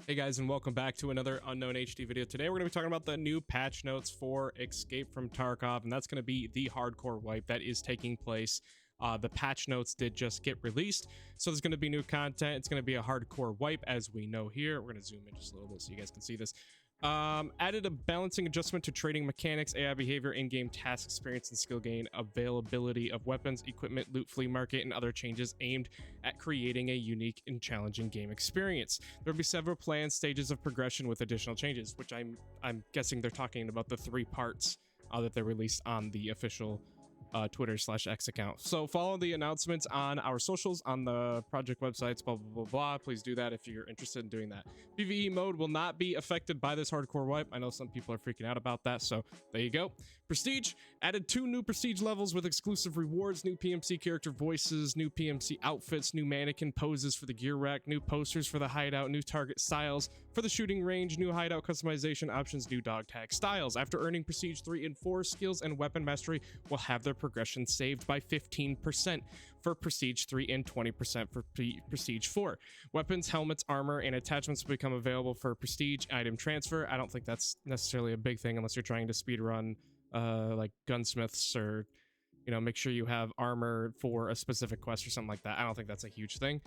Hey guys, and welcome back to another UnknownnHD video. Today we're going to be talking about the new patch notes for Escape from Tarkov, and that's going to be the hardcore wipe that is taking place. The patch notes did just get released, so there's going to be new content. It's going to be a hardcore wipe, as we know here. We're going to zoom in just a little bit so you guys can see this. Added a balancing adjustment to trading mechanics, AI behavior, in-game task experience, and skill gain, availability of weapons, equipment, loot, flea market, and other changes aimed at creating a unique and challenging game experience. There will be several planned stages of progression with additional changes, which I'm guessing they're talking about the 3 parts that they released on the official Twitter/X account. So follow the announcements on our socials, on the project websites, blah blah blah blah. Please do that if you're interested in doing that. PvE mode will not be affected by this hardcore wipe. I know some people are freaking out about that, so there you go. Prestige added 2 new prestige levels with exclusive rewards, new PMC character voices, new PMC outfits, new mannequin poses for the gear rack, new posters for the hideout, new target styles for the shooting range, new hideout customization options, new dog tag styles. After earning prestige 3 and 4, skills and weapon mastery will have their progression saved by 15% for prestige 3 and 20% for prestige 4. Weapons, helmets, armor, and attachments will become available for prestige item transfer. I don't think that's necessarily a big thing unless you're trying to speedrun like gunsmiths, or make sure you have armor for a specific quest or something like that. I don't think that's a huge thing.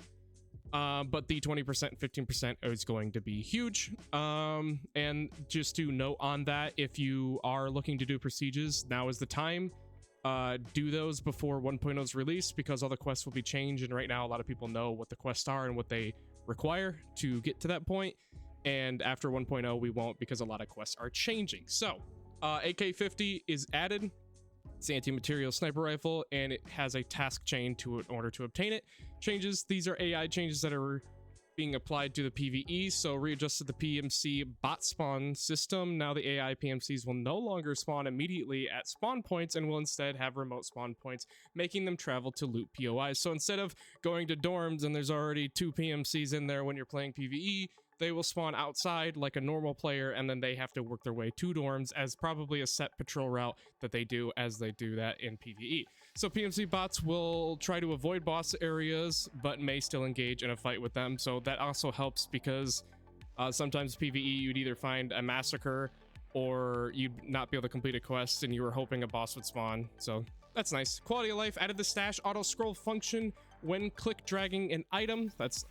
But the 20% and 15% is going to be huge. And just to note on that, if you are looking to do prestiges, now is the time. Do those before 1.0's release, because all the quests will be changed, and right now a lot of people know what the quests are and what they require to get to that point, and after 1.0 we won't, because a lot of quests are changing. So AK-50 is added. It's anti-material sniper rifle, and it has a task chain in order to obtain it. Changes, these are AI changes that are being applied to the PvE. So readjusted the PMC bot spawn system. Now the AI PMCs will no longer spawn immediately at spawn points and will instead have remote spawn points, making them travel to loot POIs. So instead of going to dorms and there's already 2 PMCs in there when you're playing PvE, they will spawn outside like a normal player, and then they have to work their way to dorms as probably a set patrol route that they do as they do that in PvE. So PMC bots will try to avoid boss areas, but may still engage in a fight with them. So that also helps, because sometimes PvE you'd either find a massacre or you'd not be able to complete a quest and you were hoping a boss would spawn. So that's nice. Quality of life, added the stash auto scroll function when click dragging an item. That's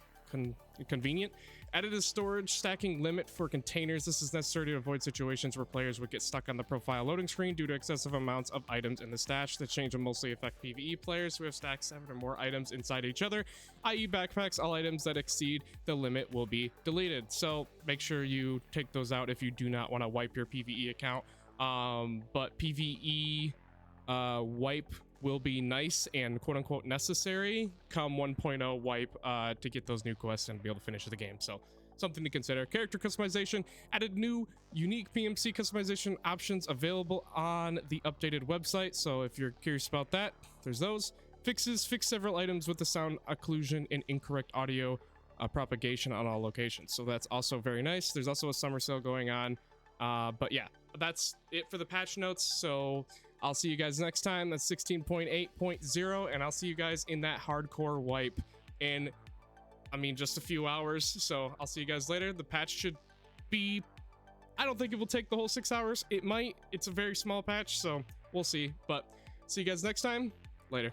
convenient. Added a storage stacking limit for containers. This is necessary to avoid situations where players would get stuck on the profile loading screen due to excessive amounts of items in the stash. The change will mostly affect PvE players who have stacked 7 or more items inside each other, i.e. backpacks. All items that exceed the limit will be deleted, so make sure you take those out if you do not want to wipe your PvE account. But PvE wipe will be nice and quote-unquote necessary come 1.0 wipe to get those new quests and be able to finish the game. So something to consider. Character customization, added new unique PMC customization options available on the updated website. So if you're curious about that, there's those. Fixes, fix several items with the sound occlusion and incorrect audio propagation on all locations. So that's also very nice. There's also a summer sale going on. But yeah, that's it for the patch notes. So I'll see you guys next time. That's 16.8.0, and I'll see you guys in that hardcore wipe in, just a few hours. So I'll see you guys later. The patch should be, I don't think it will take the whole 6 hours. It might. It's a very small patch, so we'll see. But see you guys next time. Later.